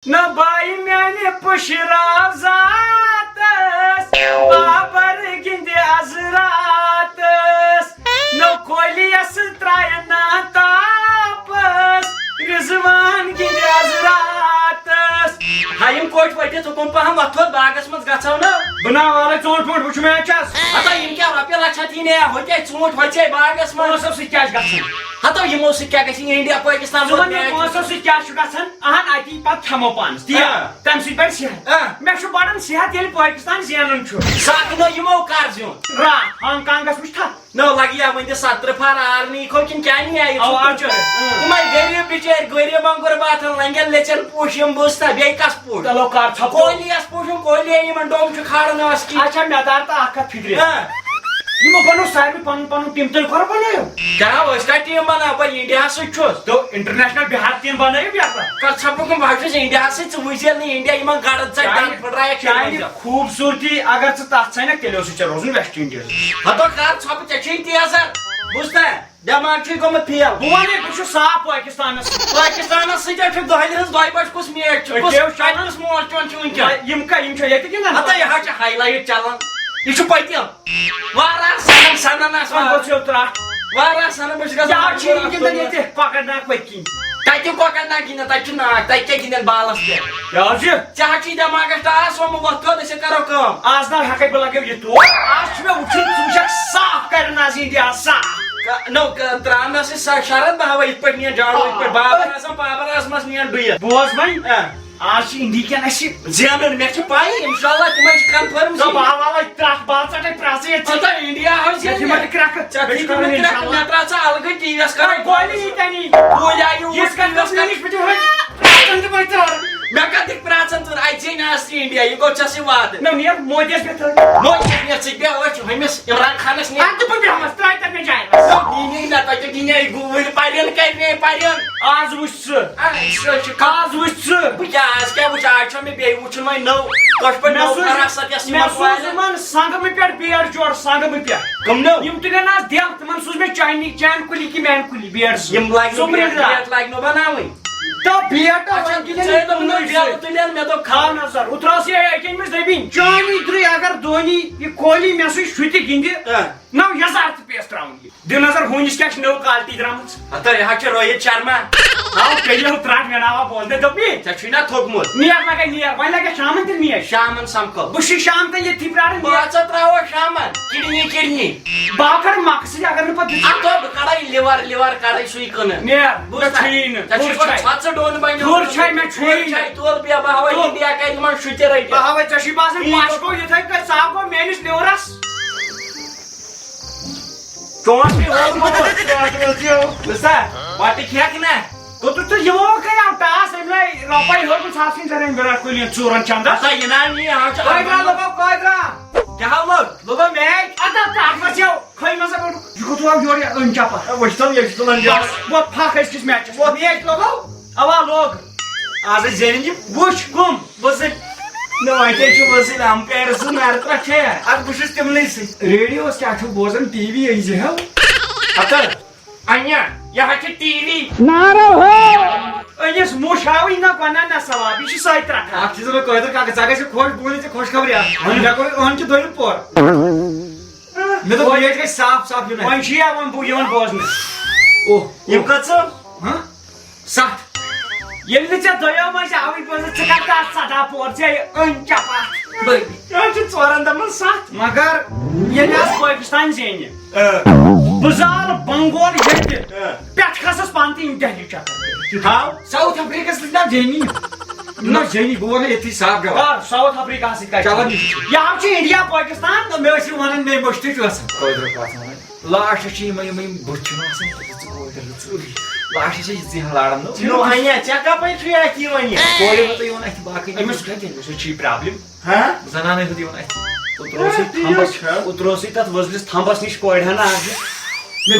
نہ بائی میانہ پشراو ذاتس بابر گند حضراتس نو کولیس ترائنا تاپس رضوان گند حضراتس ہایم کوٹ وٹت حکم پہم وتھو باغس مز گژھو نا بنا والا ژوٗنٛٹھ ووٗنٛٹھ وٕچھ میچس ہتا یم کیا رۄپیہِ لچھا تھی ہوتے ژوٗنٛٹھۍ ہوژے باغس مز پونٛسو سۭتۍ کیٛاہ چھُ گژھان ہتو یمو سۭتۍ کیٛاہ گژھِ انڈیا پٲکستان صُبحن یہِ پونٛسو سۭتۍ کیٛاہ چھُ گژھان اہن اتی پتہٕ کھٮ۪مو پانس تی تمہِ سۭتۍ بڑِ صحت مےٚ چھُ بڑان صحت ییٚلہِ پٲکستان زینان چھُ ساکنو یمو کر زیوٗن راتھ ہانگ کانگس وٕچھ تھا نو لگیا ون 17 فار آرمی کھو کن کیا نہیں آئی آواز تمہیں غریب بچار غریباں غربات لنگن لچن پوشم بوستا بی کس پوش چلو کر چھپو کوہلی اس پوشم کوہلی یمن ڈوم چھ کھاڑن اس کی اچھا مےٚ دار تہٕ اکھ کتھ فکرِ یِمو بنوو سارنٕے پنُن پنُن ٹیم تیٚلہِ کر بنٲیِو کیا أسۍ کتھ ٹیم بناو بہٕ انڈیا سۭتۍ چھُس تو انٹرنیشنل بہار ٹیم بنٲیِو یپا کر چھپُکھ بہٕ چھُس انڈیا سۭتۍ ژٕ وٕچھ نہٕ انڈیا یمن گڑن ژٕ ڈن پھٹرایکھ چانہِ خوٗبصوٗرتی اگر ژٕ تتھ ژھٕنکھ تیٚلہِ اوسُے ژےٚ روزُن ویسٹ انڈیز ہتو کر چھپ ژےٚ چھُے تی اثر بوزتا دٮ۪ماغ چھُے گوٚمُت فیل بہٕ ونے بہٕ چھُس صاف پٲکِستانس پاکستانس سۭتۍ چھُ دۄہلہِ ہٕنٛز دۄیہِ بجہِ کُس میچ چھُ کُس موچ چون چھُ وٕنکٮ۪ن یِم چھِ ییٚتہِ گِنٛدان ہتا یہ چھِ ہائی لایٹ چلان یہ چھُ پٔتِم واریاہ سنن سنن آسان گوٚژھو ترٛٹھ واریاہ سنن بہٕ چھُس کیٛاہ گژھان چھِ یِم گِنٛدان ییٚتہِ کۄکر ناگ پٔتۍ کِنۍ تتہِ کۄکر ناگ گِنٛدان تتہِ چھُ ناگ تتہِ کیٛاہ گِنٛدن بالس پٮ۪ٹھ کیٛاہ چھِ ژےٚ چھُے دٮ۪ماغس ٹاس آمُت وۄتھ تھوٚد أسۍ کرو کٲم آز نہ ہٮ۪کَے بہٕ لگٲو یہِ تور آز چھُ مےٚ وٕچھُن ژٕ وٕچھکھ صاف کرن آز انڈیا صاف نو ترٛامس شرط بہٕ ہاوے یِتھ پٲٹھۍ نِیَن جاڈو یِتھ پٲٹھۍ بابر آسان پاور آسمس نِیَن ڈُیِتھ بوز وۄنۍ آز چھِ انڈیٖکٮ۪ن اَسہِ زینُن مےٚ چھِ پاے انشاءاللہ تِمن چھِ کنفٲرٕم بہٕ والے ترٛٹھ بال ژٹے پرٛٮ۪ژٕ ییٚتہِ ہتا انڈیا ہاو یِمن تہِ کرٛٮ۪کہٕ مےٚ ترٛا ژٕ الگٕے ٹی وی یس کر کوہلی ییٚتٮ۪نی کوہلی آیہِ یِژھ کَتھ گٔژھ مےٚ نِش بٕتھِ پرٛٮ۪ژن تہِ بہٕ ترٛٲر مےٚ کتِکۍ پرٛاژن ژٕ اَتہِ زینہِ آسہِ انڈیا یہِ گوٚو ژےٚ سۭتۍ وعدٕ مےٚ نیر مودیَس پٮ۪ٹھ ترٛٲر مویی ژٕ بیٚہہ أچھ ہُمِس عمران خانس نیر اَدٕ بہٕ بیٚہمس ترٛٲے تَتھ مےٚ جایہِ دِنی نہ تۄہہِ دِنے گوٗرۍ پرین کرنے پرین آز وٕچھ ژٕ آز وٕچھ ژٕ بہٕ کیٛاہ آز کیٛاہ وٕچھ آز چھُ مےٚ بیٚیہِ وٕچھُن وۄنۍ نوٚو کٲشِر پٲٹھۍ نوٚو فراق سَتیس مےٚ سوٗز یِمن سنگمہٕ پٮ۪ٹھ بیڈ جوڑ سنگمہٕ پٮ۪ٹھ کٕم نوٚو یِم تُلن آز دٮ۪ل تِمن سوٗز مےٚ چانہِ کُلی کہِ میانہِ کُلی بیڈ یِم لگہِ بیٹ لگہِ بناوٕنۍ تہٕ بیٹ تُلن مےٚ دوٚپ کھاو نظر اُتراس یہِ اَکہِ أنۍمٕژ دٔبِنۍ چانی درٛے اگر دھونی یہِ کوہلی مےٚ سۭتۍ شُتہِ گِنٛدِ 9000 تہِ پیٚیَس ترٛاوُن یہِ دِ نظر ہُنِس کیٛاہ چھِ نٔو کالٹی درٛامٕژ ہتا یہِ حظ چھُ روہِت شرما پیٚیو ترٛٹھ مےٚ ناوا بولنہٕ دوٚپ یہِ ژےٚ چھُے نا تھوٚکمُت نیر لگے نیر وۄنۍ لگے شامن تیٚلہِ میچ شامن سمکھو بہٕ چھُس شام تام ییٚتھی پرٛاران بہٕ تراوو شامن کِڈنی بہٕ کرٕ مۄکہٕ سۭتۍ اگر نہٕ پتہٕ اتو بہٕ کڑے لِور کڑے سُے کٕنہٕ نیر مےٚ چھُیی نہٕ ژٕ ڈوٚن بنہِ ہُر چھے مےٚ چھُیی تول بیٚہہ بہٕ ہاوے انڈیا کرِ یِمن شُتہِ رٔٹِتھ بہٕ ہاوے ژےٚ چھُے باسان مش گوٚو یِتھے کٔنۍ ژاو گوٚو میٲنِس لِورس بٹہٕ کھٮ۪کھ نا تہٕ یِمو کریاو ٹاس أمۍ لٲے رۄپے ہیوٚتمُت ژھاپسٕنۍ ژھٕنٕنۍ وِراٹ کوہلی ژوٗرن چندس ہسا یہِ نا کٲدرا لوٚگو کٲدرا کیٛاہ ہاو لوٚگ لوٚگو میچ اَدٕ تتھ وسیو کھٔے منٛزا گوٚو یہِ کوٚت آو یورٕ أنۍ چپا وٕچھتم یہِ چھُ تُلان ووت پھکھ أزکِس میچس میچ لوٚگو اوا لوٚگ آز زینہِ یہِ وٕچھ کُم ؤسٕلۍ نہ وۄنۍ چھُ ؤسٕلۍ امپیر زٕ نرترا چھے اَدٕ بہٕ چھُس تِمنٕے سۭتۍ ریڈیوس کیٛاہ چھُو بوزان ٹی وی أنۍزِہو ہتا انیا یہِ حظ چھُ ٹی وی أنِس مُش ہاوٕے نہ وَنان نہ ثواب یہِ چھُ سۄے ترٛٹھا اکھ چیٖز قٲدر کاکا ژٕ گژھِ خۄش بہٕ ونہٕ ژےٚ خۄش خبرِ اکھ مےٚ کوٚر أہنٛدِ دوٚیِم پور مےٚ دوٚپ میچ گژھِ صاف صاف یُن وۄنۍ چھُ یا وۄنۍ بہٕ یِوان بوزنہٕ اوہ یِم کٔژٕ 7 ییٚلہِ نہٕ ژےٚ دۄیو منٛز آوٕے بوزنہٕ ژٕ کر تتھ 17 پور ژےٚ أنۍ چپا یہِ حظ چھُ ژورن دۄہن 7 مگر ییٚلہِ حظ پٲکِستان زینہِ بہٕ زالہٕ بنگول ییٚتہِ پٮ۪ٹھٕ کھسس پانہٕ تہِ یِم دہلی چکر ہاو ساوُتھ افریٖکہس سۭتۍ نا جینی نہ جینی بہٕ وَنہٕ ییٚتھی صاف جواب کر ساوُتھ افریٖکاہس سۭتۍ چلو کتھ یہِ حظ چھُ انڈیا پٲکِستان تہٕ مےٚ ٲسِو وَنان مےٚ مٔشتٕے چھُ گژھان قٲدر کَتھ وَنان لاسٹس چھِ یِمے بٕتھِ چھُنہٕ آسان لاسٹس چھِ یِژٕے لاران نو انیا ژےٚ کپٲرۍ چھُے اَتھِ یِوان یہِ کورِ ہُتہٕ یِوان اَتھِ باقٕے أمِس کتہِ أمِس چھِ یہِ پرابلِم زنانٕے ہُتہٕ یِوان اَتھِ اوتروسٕے تتھ وۄزلِس تھمبس نِش کورِ ہنا آز جگر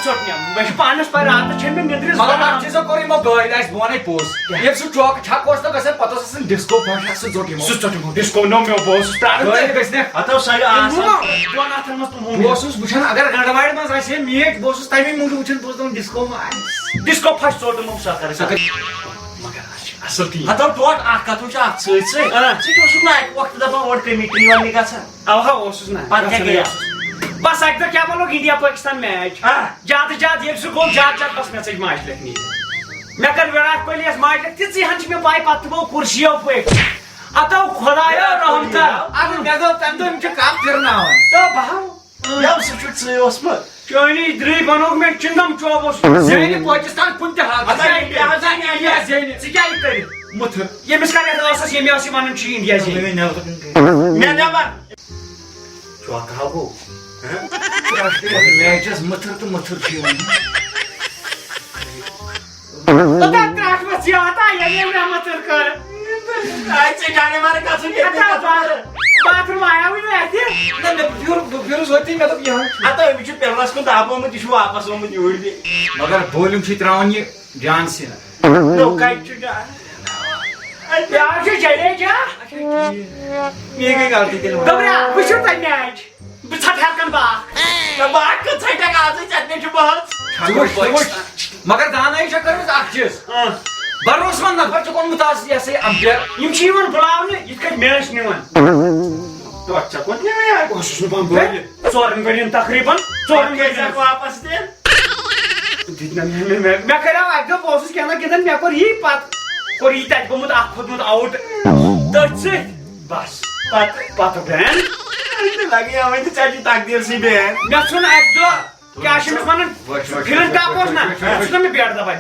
ژوٚٹنٮ۪م مےٚ چھُ پانس پاے راتس چھےٚ مےٚ نِدرِ مگر اکھ چیٖزا کوٚر یِمو گٲڑۍ اَسہِ بہٕ وَنَے پوٚز ییٚلہِ سُہ چوکہٕ چھک اوس نہ گژھان پتہٕ اوس آسان ڈِسکو فنکشن سُہ ژوٚٹ یِمو سُہ ژوٚٹ یِمو ڈِسکو نو مےٚ بہٕ اوسُس پرٛاران گٲڑۍ گژھِ نہ ہتو سایڈ آسان دۄن ہتن منٛز تُلمو بہٕ اوسُس وٕچھان اگر گنڈٕواڑِ منٛز آسہِ ہے میچ بہٕ اوسُس تَمے موٗجوٗب وٕچھان بہٕ اوسُس دَپان ڈِسکو ما آسہِ ڈِسکو پھش ژوٚٹ یِمو سۄ کر اصل ٹھیک ہتو ٹوٹ اکھ کتھ وچ اکھ سۭتۍ سۭتۍ ژٕ تہِ اوسُکھ نا اکہِ وقتہٕ دپان اور کمیٹری والنہِ گژھان اوہا اوسُس نا پتہٕ کیٛاہ گٔیاو بس اکہِ دۄہ کیٛاہ بولو انڈیا پاکستان میچ زیادٕ زیادٕ ییٚلہِ سُہ گوٚو زیادٕ بس مےٚ ژٔج ماجہِ لٮ۪کھ نیٖرِتھ مےٚ کٔر وِراٹھ کوہلی یس ماجہِ لٮ۪کھ تِژٕے ہن چھِ مےٚ پاے پتہٕ گوٚو کُرسِیو پٲٹھۍ اتو خۄدایا رحم کر اگر مےٚ دوٚپ تمہِ دۄہ یِم چھِ کَپ پھِرناوان تہٕ بہو یو سُہ چھُ ژٕے اوسمُت چٲنی درٛے بنووُکھ مےٚ چِنگم چوبس زینہِ پٲکِستان کُنہِ تہِ حالس ژٕ کیٛاہ یہِ کٔرِتھ مُتھر ییٚمِس کتٮ۪تھ ٲسس ییٚمہِ ٲس یہِ ونان چھُ انڈیا زینہِ مےٚ نٮ۪بر چوکہٕ گوٚو میچس مُتھر تہٕ مُتھر چھُ یِوان ترٛٹھ ؤژھ یاتا ییٚلہِ مےٚ مٔژٕر کٔر ژےٚ جانے مارٕ گژھُن باتھروٗم آیاوٕے نہٕ اَتہِ نہ مےٚ پھِرُس ہوتی مےٚ دوٚپ یِہوے چھُ ہتو أمِس چھُ پِلرس کُن دب آمُت یہِ چھُ واپس آمُت یوٗرۍ تہِ مگر بولِنٛگ چھُے تراوان یہِ جان سینا نو کتہِ چھُ جان بیٛاکھ چھُ جڈیجا مےٚ گٔے غلطی تیٚلہِ دوٚپرا وٕچھِو تۄہہِ میچ بہٕ ژھٹہٕ ہٮ۪کن باکھ باقٕے ژھٹکھ آزٕے ژےٚ چھُ بہت ژٕ وٕچھ مگر دانایی چھےٚ کٔرمٕژ اکھ چیٖز بروس منٛد نفر چھُ کوٚرمُت آز یہِ ہسا یہِ امپیر یِم چھِ یِوان بُلاونہٕ یِتھ کٔنۍ میچ نِوان توتہِ ژےٚ کوٚت نِوٕے اوسُس نہٕ بہٕ بٲلِتھ ژورن ؤرین تقریٖبن ژورن ؤرین واپس دِن مےٚ کریاو اکہِ دۄہ بہٕ اوسُس گِنٛدان گِنٛدان مےٚ کوٚر یی پتہٕ کوٚر یی تتہِ گوٚمُت اکھ کھوٚتمُت آوُٹ تٔتھۍ سۭتۍ بس پتہٕ بین لگے وۄنۍ تہٕ ژےٚ چھُ تقدیٖرسٕے بیٚیہِ مےٚ ژھُن اکہِ دۄہ کیٛاہ چھِ أمِس ونان فِلن ٹاپ اوس نا مےٚ ژھُن مےٚ بیٹ دبا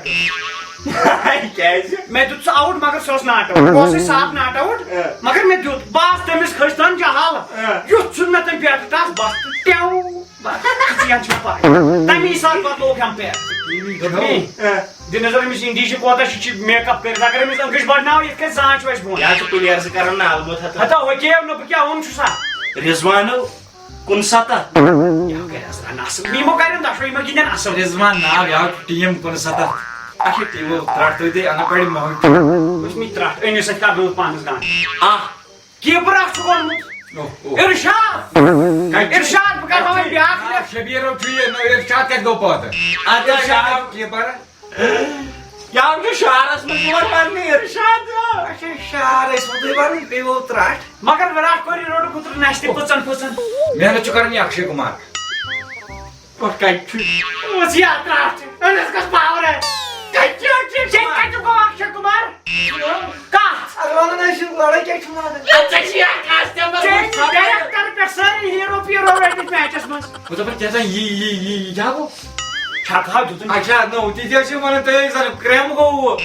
کیٛازِ مےٚ دیُت سُہ آوُٹ مگر سُہ اوس ناٹ آوُٹ بہٕ اوسُے صاف ناٹ آوُٹ مگر مےٚ دیُت بس تٔمِس کھٔج تن جہال یُتھ ژھُن مےٚ تٔمۍ بیٹ ٹس بس تہٕ ٹیو ژٕ چھِ پاے تمی ساتہٕ پتہٕ لوگ امپیر دِ نظر أمِس اِنڈیہِچہِ کوتاہ چھِ میک اپ کٔرِتھ اگر أمِس أنٛگٕچ بڑناو یِتھ کٔنۍ زانٛچ وَسہِ بۄن یا چھُ پٕلیر زٕ کران نہٕ البتہ ہتا وکیو نہٕ بہٕ کیٛاہ ووٚن چھُسا رضوانو 69 یِمو کرن دۄشوے یِمو گِنٛدن اصٕل رضوان ناو یہِ آو ٹیٖم 69 اچھا ٹیٖمو ترٛٹھ تُہۍ تہِ اَنان پڑِ موج وٕچھ ترٛٹھ أنِس سۭتۍ کرنووُکھ پانس گانٛد کیٖپر اکھ چھُ ووٚنمُت ارشاد ارشاد بہٕ کرٕ وۄنۍ بیٛاکھ لیکھ شبیٖرو چھُ یہِ ارشاد کتہِ گوٚو پٲدٕ ارشاد کیٖپر یا چھُ شہرس منٛز یِوان وننہٕ ارشاد اچھا شہر ٲسۍ وۄنۍ تُہۍ ونان بیٚیہِ گوٚو ترٛٹھ مگر وِراٹھ کوہلی روٚٹ خٲطرٕ نشہِ تہِ پٕژن پٕژن محنت چھُ کران یہِ اکشے کُمار پتہٕ کتہِ چھُ اوس یا ترٛٹھ أمِس گٔژھ پاور کتہِ گوٚو اکشے کُمار کتھ اگر ونان ٲسِو لڑٲے کیٛاہ چھُ ڈایریکٹر پٮ۪ٹھ سٲری ہیٖرو پیٖرو رٔٹِتھ میچس منٛز بہٕ دپان کیٛاہ تام یہِ کیٛاہ گوٚو چھکہٕ دیُتُن اچھا نو تِتہِ ٲسِو ونان تُہۍ ٲسۍ زن کرٛیم گوٚو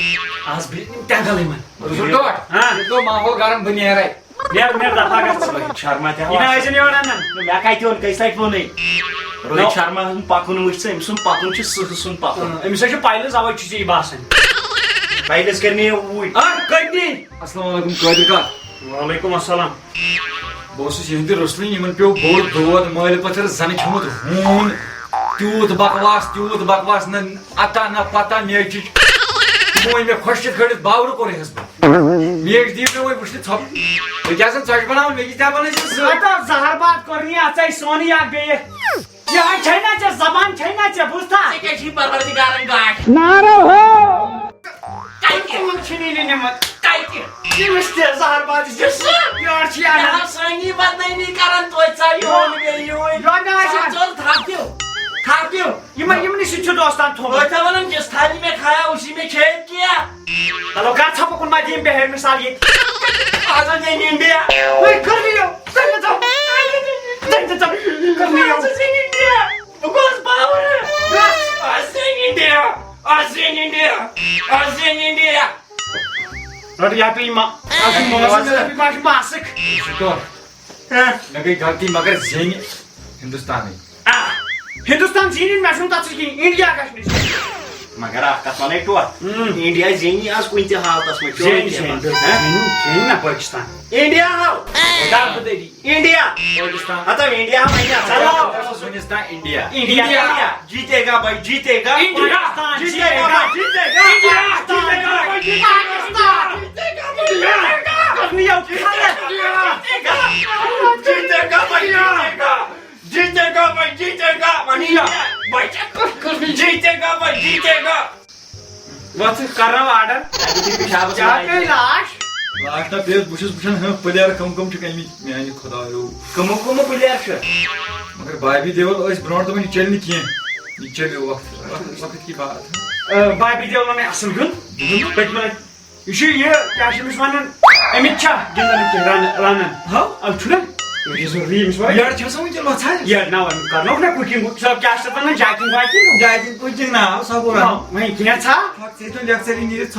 آز بیٚیہِ ٹٮ۪نگل یِمن ییٚتہِ گوٚو ماحول گرم بہٕ نیرے نیر دفا گژھ شرما تہِ یہِ نہ ٲسِن یورٕ اَنان مےٚ کتہِ اوٚن کٔژِ لٹہِ ووٚنُے روہِت شرما سُنٛد پکُن وٕچھ ژٕ أمۍ سُنٛد پکُن چھُ سٕہہ سُنٛد پکُن أمِس حظ چھُ پایلٕز اَوے چھُ ژےٚ یہِ باسان پایلس کٔرۍ مےٚ اوٗرۍ کٔتنی السلام علیکم قٲدر کاک وعلیکم السلام بہٕ اوسُس یِہنٛدِ روٚستُے یِمن پیوٚو بوٚڑ دود مٲلۍ پٔتھٕر زنہٕ کھیوٚمُت ہوٗن تیوٗت بکواس نہ اتا نہ پتہ میچِچ تِمو أنۍ مےٚ کھۄشِتھ کھٲلِتھ باورٕ کوٚرہس بہٕ میچ دِیِو مےٚ وۄنۍ وٕچھنہِ ژھۄپ تُہۍ کیٛاہ سا ژۄچہِ بناوان مےٚ کِتھ بنٲے ہتا زہر بات کوٚرنی اژے سونٕے اکھ بیٚیہِ یِہے چھے نا ژےٚ زبان چھے نا ژےٚ بوٗزتھا ژےٚ کیٛاہ چھُے پروردِگارن گاش چھُنی نہٕ نِمُت کتہِ تٔمِس تہِ زہر بات یورٕ چھِ اَنان سٲنی بدنٲمی کران توتہِ ژا یون تھاکِو یِمنٕے سۭتۍ چھُ دوستان تھوٚمُت توتہِ ونان جس تھالی میں کھایا اسی میں کھیل کیا چلو کر ژھۄپہٕ کُن ما دِیِم بہر مثال ییٚتہِ آز زینہِ انڈیا بہٕ گوس باورٕ آز زینہِ انڈیا رٹ یا پیٚیہِ ماسٕک مےٚ گٔے غلطی مگر زینہِ ہندوستانٕے ہندوستان زیٖنِن مےٚ چھُنہٕ تتھ سۭتۍ کِہیٖنۍ انڈیا گژھِ نہٕ مگر اکھ کتھ ونے ٹوٹھ انڈیا زینہِ آز کُنہِ تہِ حالتس منٛز زینہِ نا پٲکستان انڈیا ہاو دردٕری انڈیا پٲکستان ہتا انڈیا افغانستان انڈیا انڈیا جیتے گا بھائی جیتے گا وقت کرو آرڈر کیا پہ لاش لاسٹ پہ بہت وچان پلیر کم کم کمی میانہ خدایو کم پلیر مگر بابی دیول برو دپان یہ چل یہ چلو وقت وقت کی بات بابی دیول اصل گند پتم یہ ونان امت گندن رنان یار سا ونکن وچان کرنوک نا کُکِنگ سب کیا ونان جاکنگ واکنگ جاکنگ کوچنگ ناو سا گو وۄنۍ کینٛژھا لیکچر نیرتھ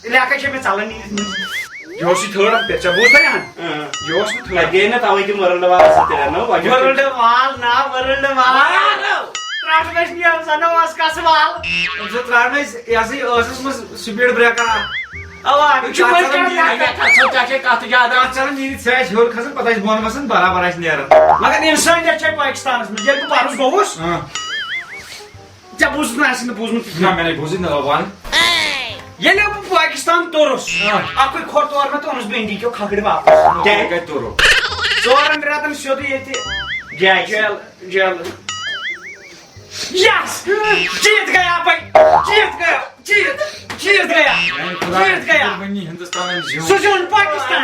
لیکھا چھِ مےٚ ژلان نیٖرِتھ یہ اوس تھٲڈ ژےٚ بوٗز تۄہہِ یہ اوس نہٕ تھٲڈ گٔے نا توے تِم ورلڈ وار ورلڈ وال نا ورلڈ وال ترٛاٹھ نیران سا نہ اوس کس وال ترٛاونے یہ ہسا ٲسس منٛز سپیڈ بریکر چلان نیرتھ سہ آسہِ ہیوٚر کھسان پتہٕ آسہِ بۄن وسان برابر آسہِ نیران مگر انسٲنیت چھےٚ پاکستانس منٛز ییٚلہِ بہٕ پرُس گوٚوُس ژےٚ بوٗزُتھ نہٕ آسہِ نہٕ بوٗزمُت نہ مےٚ بوٗزٕے نہٕ ون ییٚلہِ بہٕ پاکستان توٚرُس اکُے کھۄر تور مےٚ تہٕ اوٚنُس بہٕ اِنڈیٖکیو کھکھٕرِ واپس کتہِ توٚرو 4 رٮ۪تن سیوٚدُے ییٚتہِ جیل یس جیت گیا بھائی جیت گیا ہندوستان سُہ زیوٗن پاکستان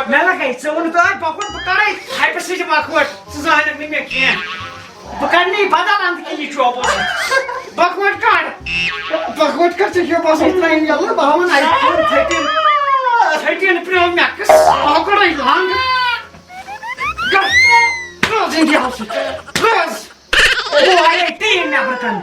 مےٚ لگے ژٕ ووٚنُتھ بکوٹ بہٕ کڑے ہایپہِ سۭتۍ بکوٹ ژٕ زانکھ نہٕ مےٚ کینٛہہ بہٕ کڑٕ نہٕ بدل اند کِنۍ یہِ چوب بکوٹ کڑ ژٕ کیٛاہ باسان ترٛایِن یلہٕ بہٕ ہاوَن آی فون 13 پرٛو میکٕس بہٕ کڑے لنٛگ روز انڈیا روز بہٕ وایے ٹیٖم نٮ۪بر کن